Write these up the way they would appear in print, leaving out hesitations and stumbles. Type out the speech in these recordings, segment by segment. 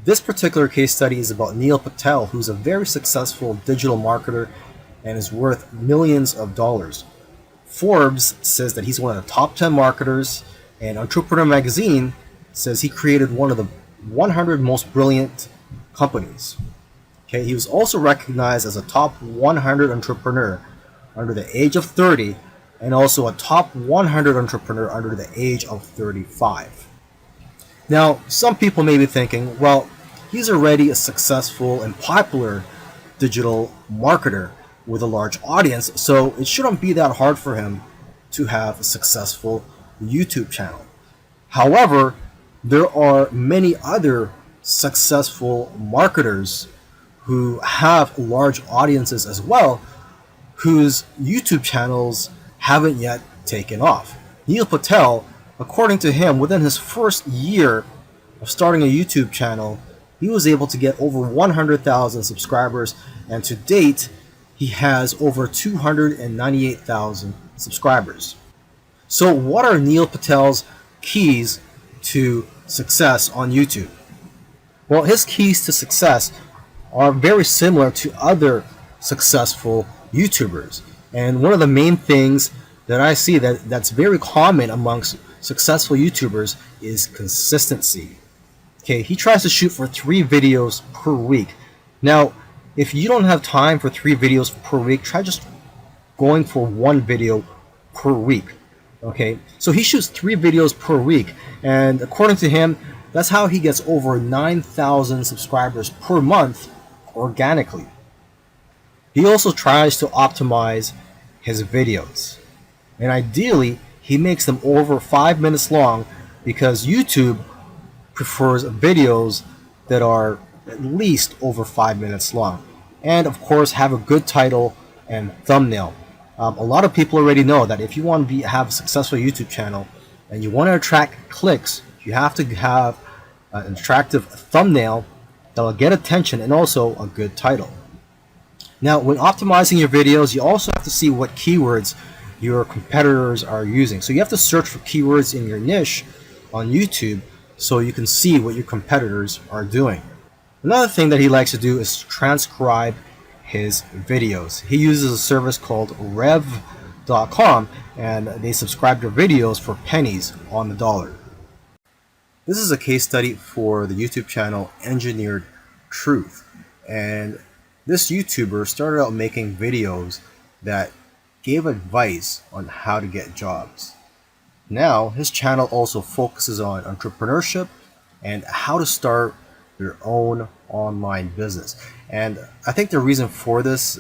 This particular case study is about Neil Patel, who's a very successful digital marketer and is worth millions of dollars. Forbes says that he's one of the top 10 marketers, and Entrepreneur Magazine says he created one of the 100 most brilliant companies. Okay, he was also recognized as a top 100 entrepreneur under the age of 30 and also a top 100 entrepreneur under the age of 35. Now, some people may be thinking, well, he's already a successful and popular digital marketer with a large audience, so it shouldn't be that hard for him to have a successful YouTube channel. However, there are many other successful marketers who have large audiences as well, whose YouTube channels haven't yet taken off. Neil Patel, according to him, within his first year of starting a YouTube channel, he was able to get over 100,000 subscribers, and to date, he has over 298,000 subscribers. So what are Neil Patel's keys to success on YouTube? Well, his keys to success are very similar to other successful YouTubers. And one of the main things that I see that's very common amongst successful YouTubers is consistency. Okay, he tries to shoot for 3 videos per week. Now, if you don't have time for 3 videos per week, try just going for 1 video per week. Okay, so he shoots 3 videos per week, and according to him, that's how he gets over 9,000 subscribers per month organically. He also tries to optimize his videos, and ideally he makes them over 5 minutes long, because YouTube prefers videos that are at least over 5 minutes long, and of course have a good title and thumbnail. A lot of people already know that if you want to have a successful YouTube channel and you want to attract clicks, you have to have an attractive thumbnail that will get attention and also a good title. Now, when optimizing your videos, you also have to see what keywords your competitors are using. So you have to search for keywords in your niche on YouTube so you can see what your competitors are doing. Another thing that he likes to do is transcribe his videos. He uses a service called rev.com, and they subscribe to videos for pennies on the dollar. This is a case study for the YouTube channel Engineered Truth, and this YouTuber started out making videos that gave advice on how to get jobs. Now his channel also focuses on entrepreneurship and how to start your own online business. And I think the reason for this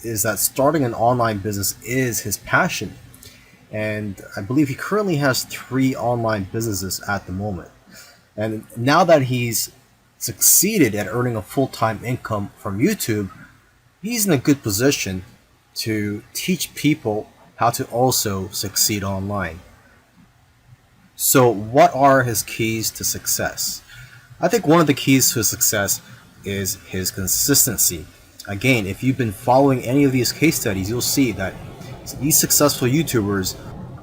is that starting an online business is his passion. And I believe he currently has 3 online businesses at the moment. And now that he's succeeded at earning a full-time income from YouTube, he's in a good position to teach people how to also succeed online. So what are his keys to success? I think one of the keys to success is his consistency. Again, if you've been following any of these case studies, you'll see that these successful YouTubers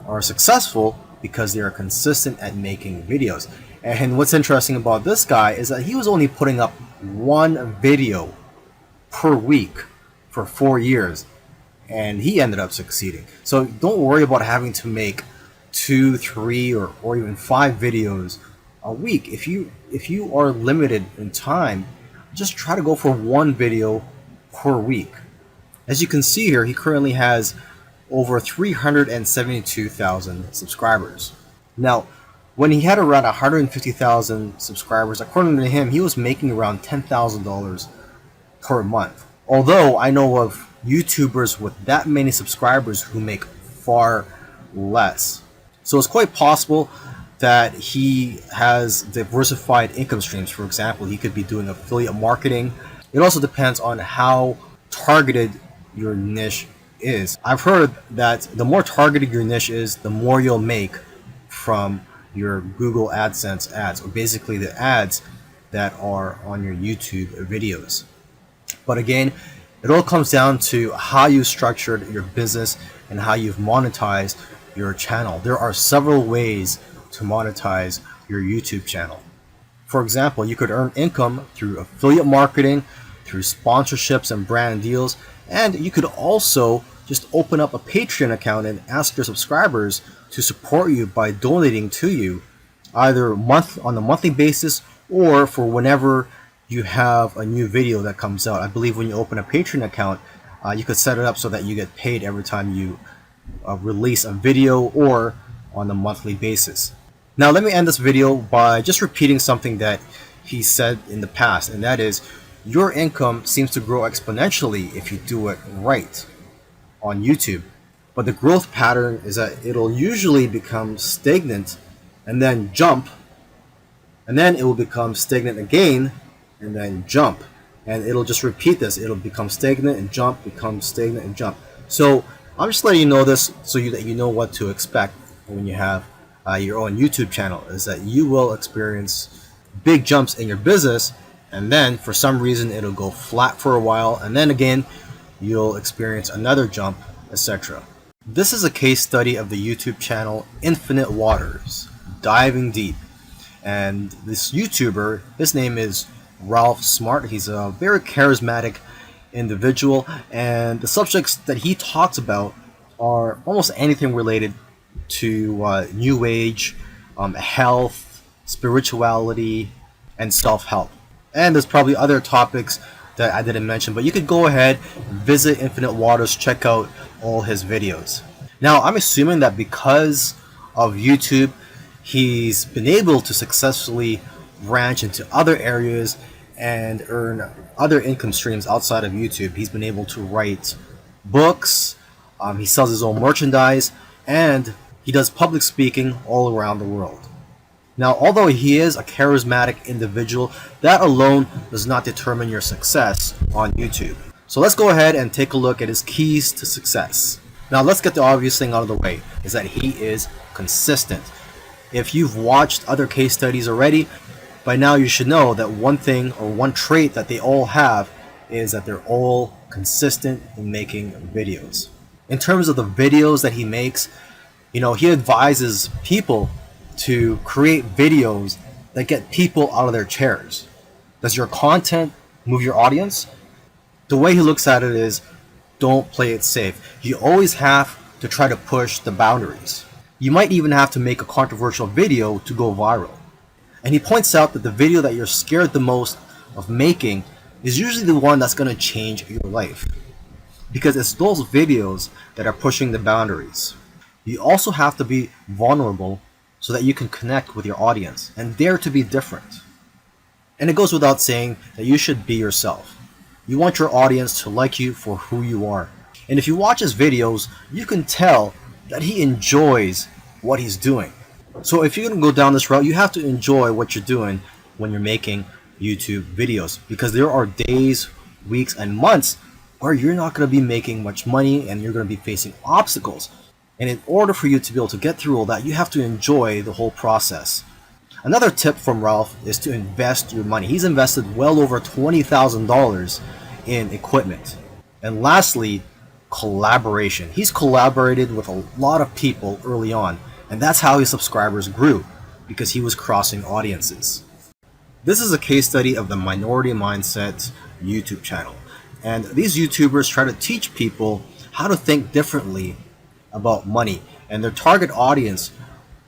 are successful because they are consistent at making videos. And what's interesting about this guy is that he was only putting up 1 video per week for 4 years, and he ended up succeeding. So don't worry about having to make 2, 3, or even 5 videos a week. If you are limited in time, just try to go for 1 video per week. As you can see here, he currently has over 372,000 subscribers. Now, when he had around 150,000 subscribers, according to him, he was making around $10,000 per month. Although I know of YouTubers with that many subscribers who make far less. So it's quite possible that he has diversified income streams. For example, he could be doing affiliate marketing. It also depends on how targeted your niche is. I've heard that the more targeted your niche is, the more you'll make from your Google AdSense ads, or basically the ads that are on your YouTube videos. But again, it all comes down to how you structured your business and how you've monetized your channel. There are several ways to monetize your YouTube channel. For example, you could earn income through affiliate marketing, through sponsorships and brand deals, and you could also just open up a Patreon account and ask your subscribers to support you by donating to you, either on a monthly basis or for whenever you have a new video that comes out. I believe when you open a Patreon account, you could set it up so that you get paid every time you release a video or on a monthly basis. Now let me end this video by just repeating something that he said in the past, and that is, your income seems to grow exponentially if you do it right on YouTube. But the growth pattern is that it'll usually become stagnant and then jump, and then it will become stagnant again and then jump. And it'll just repeat this. It'll become stagnant and jump, become stagnant and jump. So I'm just letting you know this so that you know what to expect when you have your own YouTube channel, is that you will experience big jumps in your business, and then for some reason it'll go flat for a while, and then again you'll experience another jump, etc. This is a case study of the YouTube channel Infinite Waters, diving deep. And this YouTuber, his name is Ralph Smart. He's a very charismatic individual, and the subjects that he talks about are almost anything related to New Age, health, spirituality, and self-help. And there's probably other topics that I didn't mention, but you could go ahead, visit Infinite Waters, check out all his videos. Now, I'm assuming that because of YouTube, he's been able to successfully branch into other areas and earn other income streams outside of YouTube. He's been able to write books, he sells his own merchandise, and he does public speaking all around the world. Now, although he is a charismatic individual, that alone does not determine your success on YouTube. So let's go ahead and take a look at his keys to success. Now, let's get the obvious thing out of the way, is that he is consistent. If you've watched other case studies already, by now you should know that one thing or one trait that they all have is that they're all consistent in making videos. In terms of the videos that he makes, he advises people to create videos that get people out of their chairs. Does your content move your audience? The way he looks at it is, don't play it safe. You always have to try to push the boundaries. You might even have to make a controversial video to go viral. And he points out that the video that you're scared the most of making is usually the one that's going to change your life, because it's those videos that are pushing the boundaries. You also have to be vulnerable so that you can connect with your audience and dare to be different. And it goes without saying that you should be yourself. You want your audience to like you for who you are. And if you watch his videos, you can tell that he enjoys what he's doing. So if you're going to go down this route, you have to enjoy what you're doing when you're making YouTube videos, because there are days, weeks, and months where you're not going to be making much money and you're going to be facing obstacles. And in order for you to be able to get through all that, you have to enjoy the whole process. Another tip from Ralph is to invest your money. He's invested well over $20,000 in equipment. And lastly, collaboration. He's collaborated with a lot of people early on, and that's how his subscribers grew, because he was crossing audiences. This is a case study of the Minority Mindset YouTube channel. And these YouTubers try to teach people how to think differently about money, and their target audience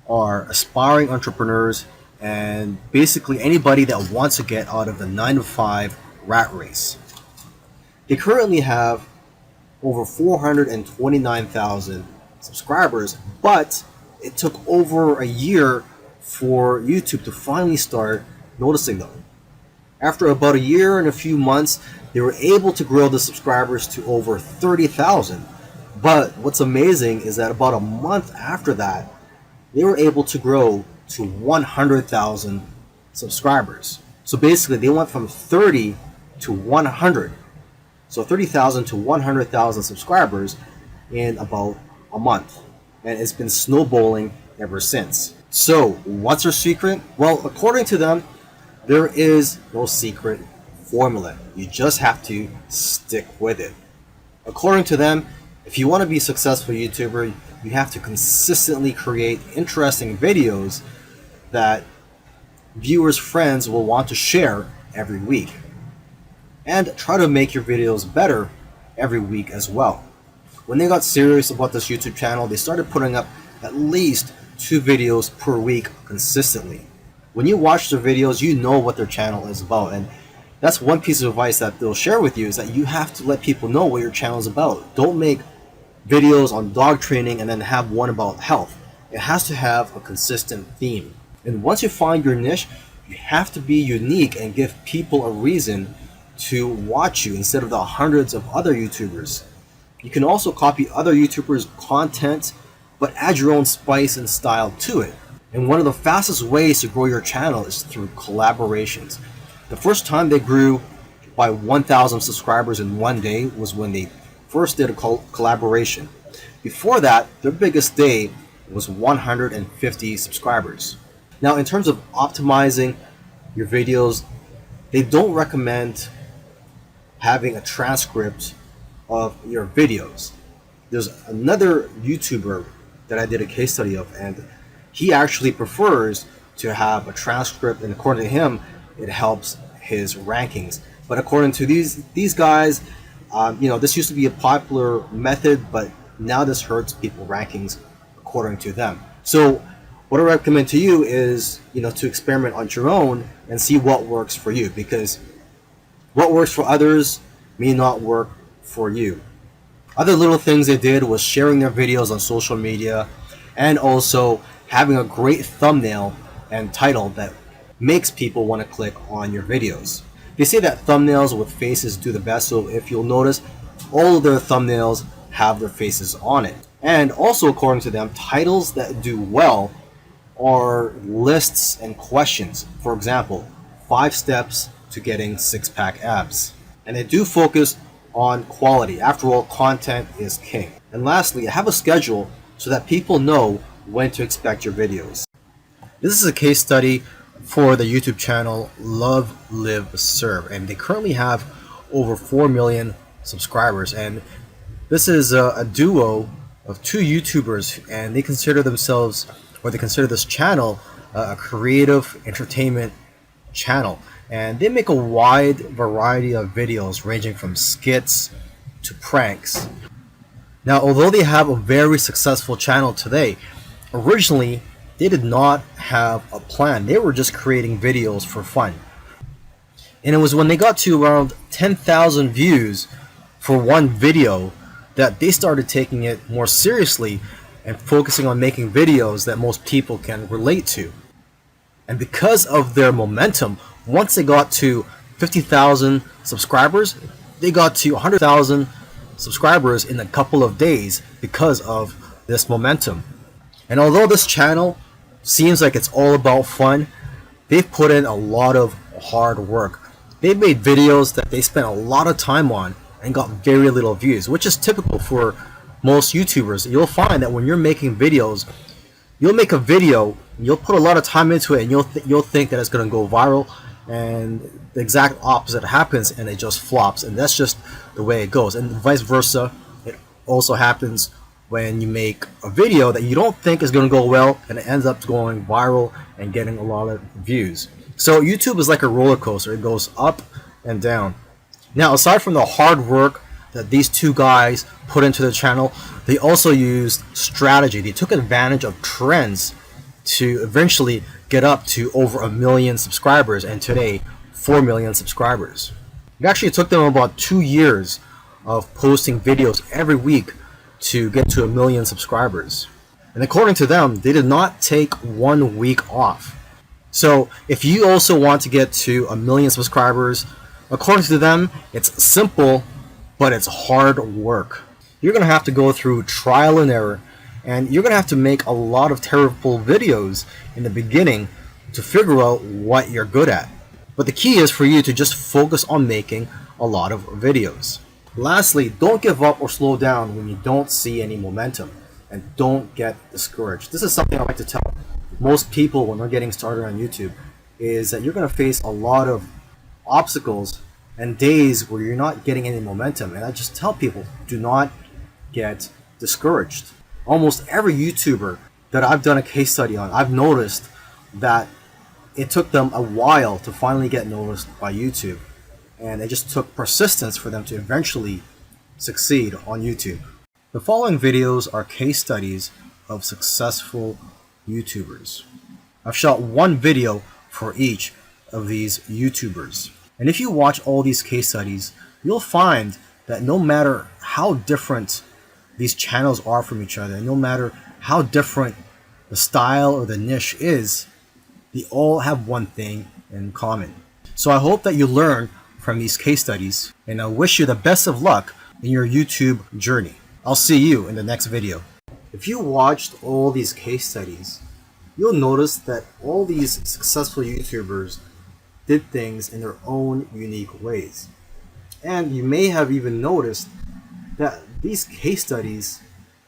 are aspiring entrepreneurs and basically anybody that wants to get out of the 9-to-5 rat race. They currently have over 429,000 subscribers, but it took over a year for YouTube to finally start noticing them. After about a year and a few months, they were able to grow the subscribers to over 30,000. But what's amazing is that about a month after that, they were able to grow to 100,000 subscribers. So basically, they went from 30 to 100. So 30,000 to 100,000 subscribers in about a month. And it's been snowballing ever since. So what's their secret? Well, according to them, there is no secret formula. You just have to stick with it. According to them, if you want to be a successful YouTuber, you have to consistently create interesting videos that viewers' friends will want to share every week. And try to make your videos better every week as well. When they got serious about this YouTube channel, they started putting up at least 2 videos per week consistently. When you watch their videos, you know what their channel is about, and that's one piece of advice that they'll share with you, is that you have to let people know what your channel is about. Don't make videos on dog training and then have one about health. It has to have a consistent theme. And once you find your niche, you have to be unique and give people a reason to watch you instead of the hundreds of other YouTubers. You can also copy other YouTubers' content, but add your own spice and style to it. And one of the fastest ways to grow your channel is through collaborations. The first time they grew by 1,000 subscribers in one day was when they first did a collaboration. Before that, their biggest day was 150 subscribers. Now, in terms of optimizing your videos, they don't recommend having a transcript of your videos. There's another YouTuber that I did a case study of, and he actually prefers to have a transcript, and according to him, it helps his rankings. But according to these guys, this used to be a popular method, but now this hurts people's rankings according to them. So what I recommend to you is, to experiment on your own and see what works for you, because what works for others may not work for you. Other little things they did was sharing their videos on social media, and also having a great thumbnail and title that makes people want to click on your videos. They say that thumbnails with faces do the best, so if you'll notice, all of their thumbnails have their faces on it. And also, according to them, titles that do well are lists and questions. For example, 5 steps to getting 6-pack abs. And they do focus on quality. After all, content is king. And lastly, have a schedule so that people know when to expect your videos. This is a case study for the YouTube channel Love, Live, Serve, and they currently have over 4 million subscribers. And this is a duo of 2 YouTubers, and they consider themselves, or they consider this channel, a creative entertainment channel. And they make a wide variety of videos ranging from skits to pranks. Now, although they have a very successful channel today, originally they did not have a plan. They were just creating videos for fun. And it was when they got to around 10,000 views for one video that they started taking it more seriously and focusing on making videos that most people can relate to. And because of their momentum, once they got to 50,000 subscribers, they got to 100,000 subscribers in a couple of days because of this momentum. And although this channel seems like it's all about fun, they've put in a lot of hard work. They've made videos that they spent a lot of time on and got very little views, which is typical for most YouTubers. You'll find that when you're making videos, you'll make a video, you'll put a lot of time into it, and you'll think that it's going to go viral, and the exact opposite happens, and it just flops. And that's just the way it goes. And vice versa, it also happens when you make a video that you don't think is going to go well, and it ends up going viral and getting a lot of views. So YouTube is like a roller coaster. It goes up and down. Now, aside from the hard work that these 2 guys put into the channel, they also used strategy. They took advantage of trends to eventually get up to over 1 million subscribers, and today 4 million subscribers. It actually took them about 2 years of posting videos every week to get to 1 million subscribers. And according to them, they did not take 1 week off. So if you also want to get to 1 million subscribers, according to them, it's simple, but it's hard work. You're going to have to go through trial and error, and you're going to have to make a lot of terrible videos in the beginning to figure out what you're good at. But the key is for you to just focus on making a lot of videos. Lastly, don't give up or slow down when you don't see any momentum, and don't get discouraged. This is something I like to tell most people when they're getting started on YouTube, is that you're going to face a lot of obstacles and days where you're not getting any momentum. And I just tell people, do not get discouraged. Almost every YouTuber that I've done a case study on, I've noticed that it took them a while to finally get noticed by YouTube, and it just took persistence for them to eventually succeed on YouTube. The following videos are case studies of successful YouTubers. I've shot one video for each of these YouTubers. And if you watch all these case studies, you'll find that no matter how different these channels are from each other, no matter how different the style or the niche is, they all have one thing in common. So I hope that you learn from these case studies, and I wish you the best of luck in your YouTube journey. I'll see you in the next video. If you watched all these case studies, you'll notice that all these successful YouTubers did things in their own unique ways. And you may have even noticed that these case studies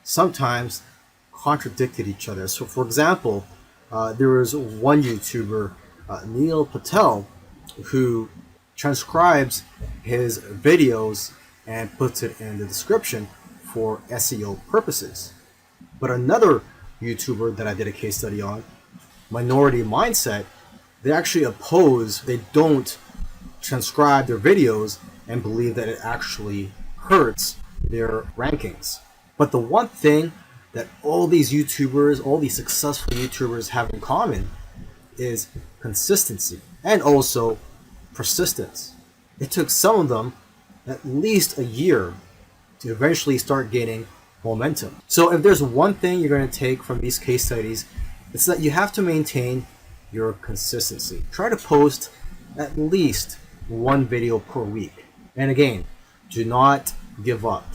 sometimes contradicted each other. So for example, there was one YouTuber, Neil Patel, who transcribes his videos and puts it in the description for SEO purposes. But another YouTuber that I did a case study on, Minority Mindset, they actually oppose, they don't transcribe their videos and believe that it actually hurts their rankings. But the one thing that all these YouTubers, all these successful YouTubers have in common is consistency and also persistence. It took some of them at least a year to eventually start gaining momentum. So if there's one thing you're going to take from these case studies, it's that you have to maintain your consistency. Try to post at least one video per week. And again, do not give up.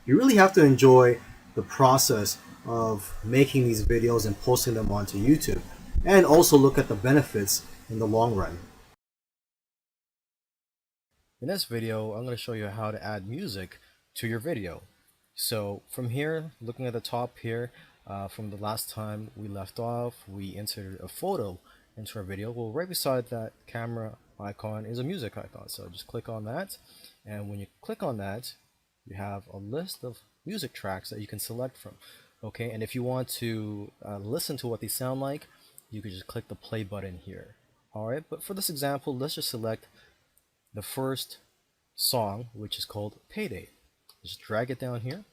You really have to enjoy the process of making these videos and posting them onto YouTube, and also look at the benefits in the long run. In this video, I'm going to show you how to add music to your video. So from here, looking at the top here, from the last time we left off, we inserted a photo into our video. Well, right beside that camera icon is a music icon. So just click on that. And when you click on that, you have a list of music tracks that you can select from. Okay, and if you want to listen to what they sound like, you can just click the play button here. Alright, but for this example, let's just select the first song, which is called Payday. Just drag it down here.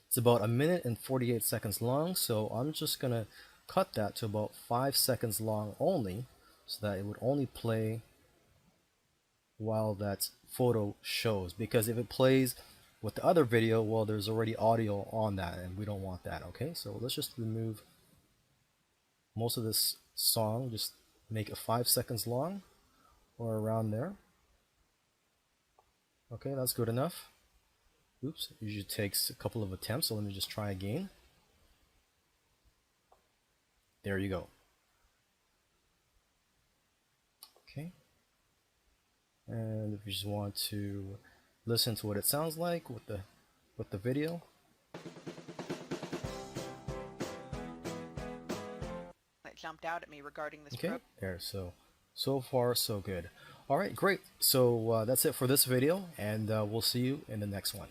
It's about 1 minute and 48 seconds long, so I'm just gonna cut that to about 5 seconds long only, so that it would only play while that photo shows. Because if it plays with the other video, well, there's already audio on that, and we don't want that. Okay, so let's just remove most of this song, just make it 5 seconds long or around there. Okay, that's good enough. Oops, it usually takes a couple of attempts, so let me just try again. There you go. Okay, and if you just want to listen to what it sounds like with the video, it jumped out at me regarding this. Okay, there. So far so good. All right, great. So that's it for this video, and we'll see you in the next one.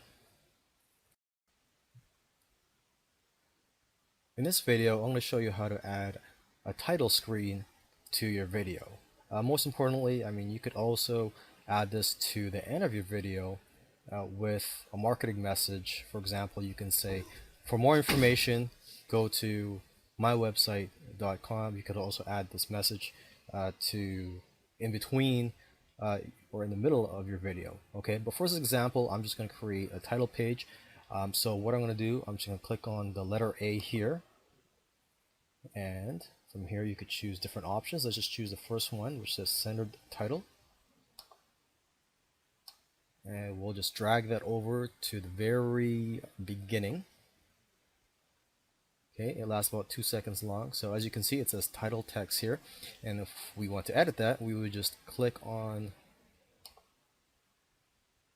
In this video, I'm going to show you how to add a title screen to your video. Most importantly, I mean, you could also add this to the end of your video with a marketing message. For example, you can say, for more information, go to mywebsite.com. You could also add this message to in between or in the middle of your video. Okay, but for this example, I'm just going to create a title page. So what I'm going to do, I'm just going to click on the letter A here, and from here you could choose different options. Let's just choose the first one, which says centered title, and we'll just drag that over to the very beginning. Okay, it lasts about 2 seconds long. So as you can see, it says title text here, and if we want to edit that, we would just click on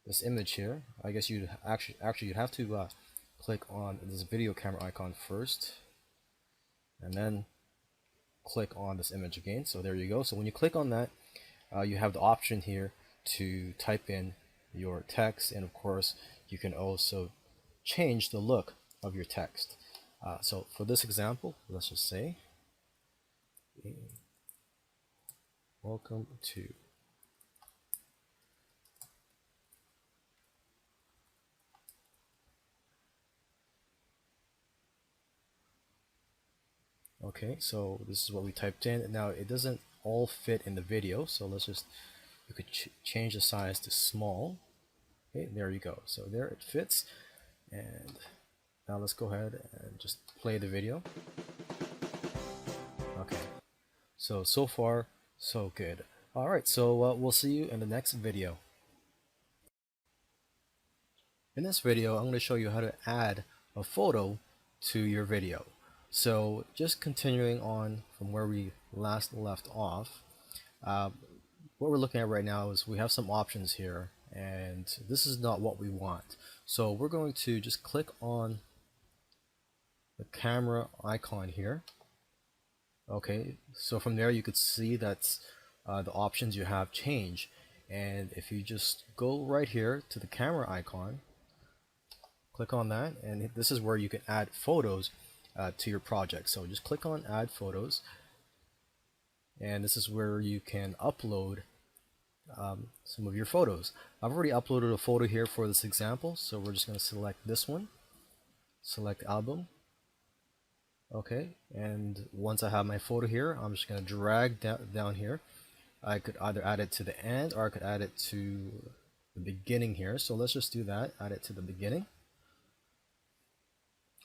this image here. I guess you'd actually you'd have to click on this video camera icon first, and then click on this image again. So there you go. So when you click on that, you have the option here to type in your text, and of course you can also change the look of your text. So for this example, let's just say welcome to. Okay, so this is what we typed in. Now it doesn't all fit in the video, so let's just, you could change the size to small. Okay, there you go. So there it fits. And now let's go ahead and just play the video. Okay, so far so good. All right, so we'll see you in the next video. In this video, I'm going to show you how to add a photo to your video. So just continuing on from where we last left off, what we're looking at right now is we have some options here, and this is not what we want. So we're going to just click on the camera icon here. Okay, so from there you could see that the options you have change. And if you just go right here to the camera icon, click on that, and this is where you can add photos to your project. So just click on add photos, and this is where you can upload some of your photos. I've already uploaded a photo here for this example, so we're just going to select this one, select album. Okay, and once I have my photo here, I'm just going to drag down here. I could either add it to the end, or I could add it to the beginning here. So let's just do that, add it to the beginning.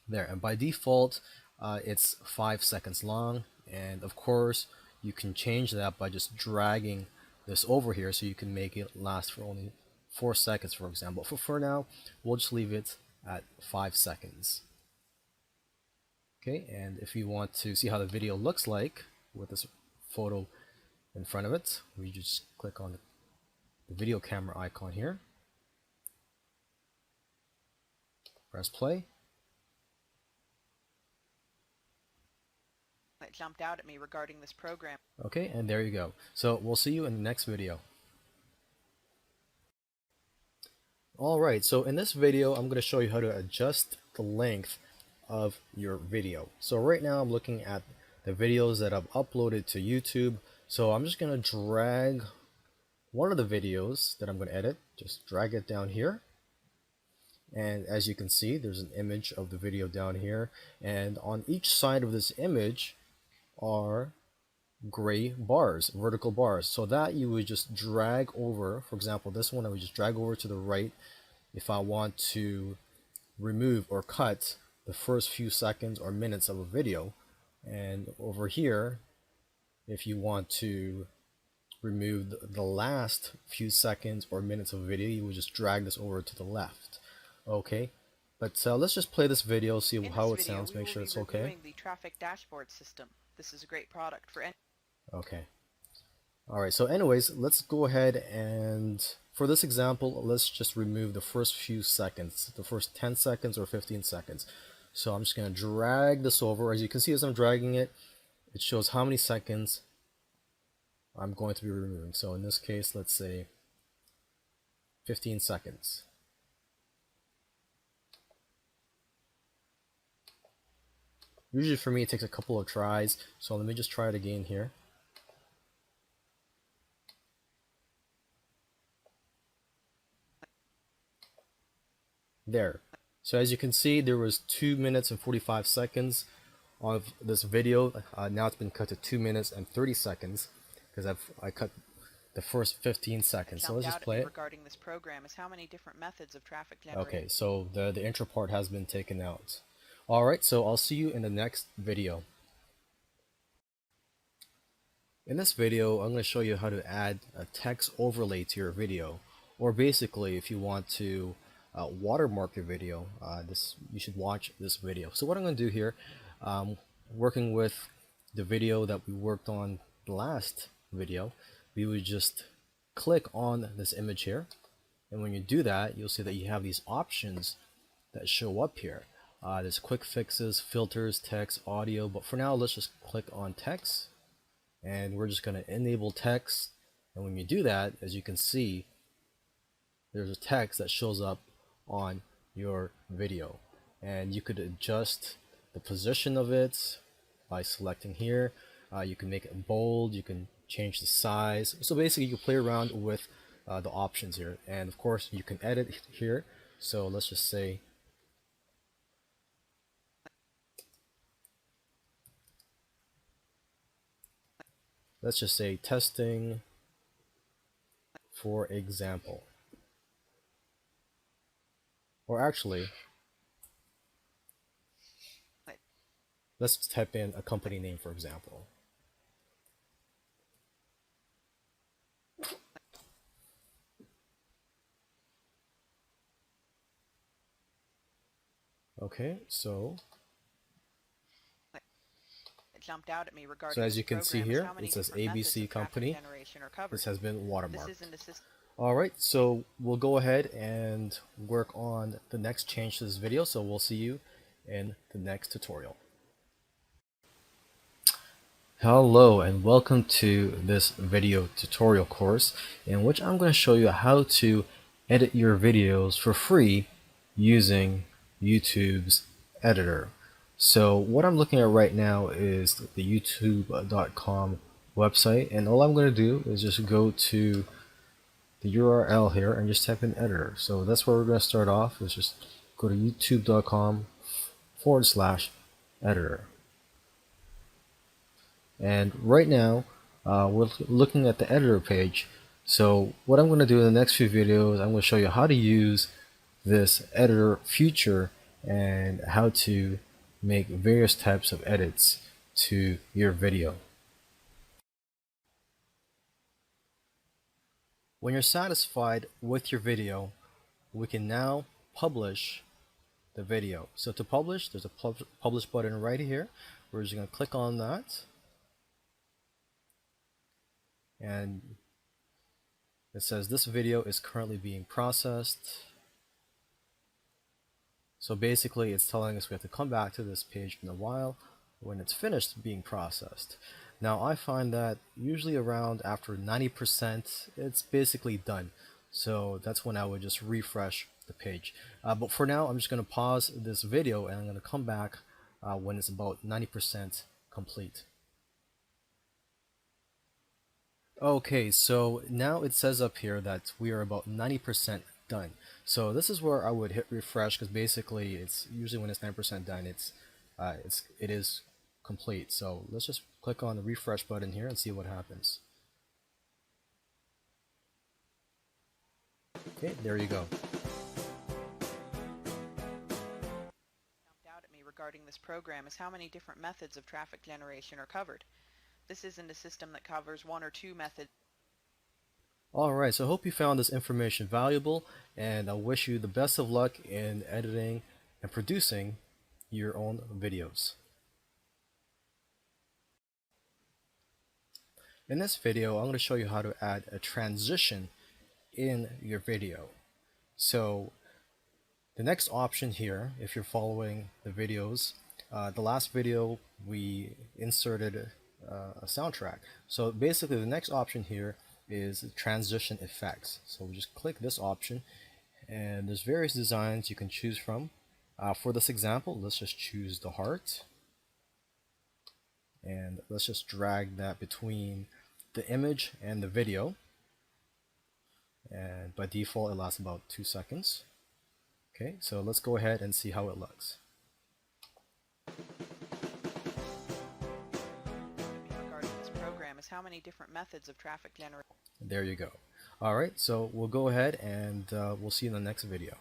There, and by default it's 5 seconds long, and of course you can change that by just dragging this over here, so you can make it last for only 4 seconds, for example. For now, we'll just leave it at 5 seconds. Okay, and if you want to see how the video looks like with this photo in front of it, we just click on the video camera icon here, press play. It jumped out at me regarding this program. Okay, and there you go. So we'll see you in the next video. Alright, so in this video I'm going to show you how to adjust the length of your video. So right now I'm looking at the videos that I've uploaded to YouTube. So I'm just going to drag one of the videos that I'm going to edit, just drag it down here. And as you can see, there's an image of the video down here, and on each side of this image are gray bars, vertical bars. So that you would just drag over. For example, this one I would just drag over to the right if I want to remove or cut the first few seconds or minutes of a video. And over here, if you want to remove the last few seconds or minutes of a video, you would just drag this over to the left. Okay, but let's just play this video, see how it sounds, make sure it's okay. The traffic dashboard system. This is a great product for any. Okay. Alright, so anyways, let's go ahead and for this example, let's just remove the first few seconds, the first 10 seconds or 15 seconds. So I'm just going to drag this over. As you can see, as I'm dragging it, it shows how many seconds I'm going to be removing. So in this case, let's say 15 seconds. Usually for me it takes a couple of tries, so let me just try it again here. There. So as you can see, there was 2 minutes and 45 seconds of this video. Now it's been cut to 2 minutes and 30 seconds because I cut the first 15 seconds. So let's just play it. Regarding this program is how many different methods of traffic generation. Okay, so the intro part has been taken out. Alright, so I'll see you in the next video. In this video, I'm going to show you how to add a text overlay to your video. Or basically, if you want to watermark your video, you should watch this video. So what I'm going to do here, working with the video that we worked on the last video, we would just click on this image here. And when you do that, you'll see that you have these options that show up here. There's quick fixes, filters, text, audio, but for now let's just click on text, and we're just going to enable text. And when you do that, as you can see, there's a text that shows up on your video, and you could adjust the position of it by selecting here. You can make it bold, you can change the size. So basically you can play around with the options here, and of course you can edit here. So let's just say testing for example. Or actually, let's type in a company name, for example. Okay, so It jumped out at me regarding so as this you can see program is here, how many it says different methods ABC of traffic Company. generation are covered. This has been This watermarked. isn't a system. Alright, so we'll go ahead and work on the next change to this video. So we'll see you in the next tutorial. Hello and welcome to this video tutorial course in which I'm going to show you how to edit your videos for free using YouTube's editor. So what I'm looking at right now is the youtube.com website, and all I'm going to do is just go to the URL here and just type in editor. So that's where we're going to start off, is just go to youtube.com/editor. And right now we're looking at the editor page. So what I'm going to do in the next few videos, I'm going to show you how to use this editor feature and how to make various types of edits to your video. When you're satisfied with your video, we can now publish the video. So to publish, there's a publish button right here. We're just going to click on that, and it says this video is currently being processed. So basically it's telling us we have to come back to this page in a while when it's finished being processed. Now I find that usually around after 90% it's basically done. So that's when I would just refresh the page. But for now I'm just going to pause this video and I'm going to come back when it's about 90% complete. Okay, so now it says up here that we are about 90% done. So this is where I would hit refresh, because basically it's usually when it's 9% done, it is complete. So let's just click on the refresh button here and see what happens. Okay, there you go. Jumped out at me regarding this program is how many different methods of traffic generation are covered. This isn't a system that covers one or two methods. Alright, so I hope you found this information valuable, and I wish you the best of luck in editing and producing your own videos. In this video, I'm going to show you how to add a transition in your video. So the next option here, if you're following the videos, the last video we inserted a soundtrack. So basically the next option here is transition effects. So we just click this option, and there's various designs you can choose from. For this example, let's just choose the heart, and let's just drag that between the image and the video, and by default it lasts about 2 seconds. Okay, so let's go ahead and see how it looks. Regarding this program is how many different methods of traffic generation. There you go. Alright, so we'll go ahead and we'll see you in the next video.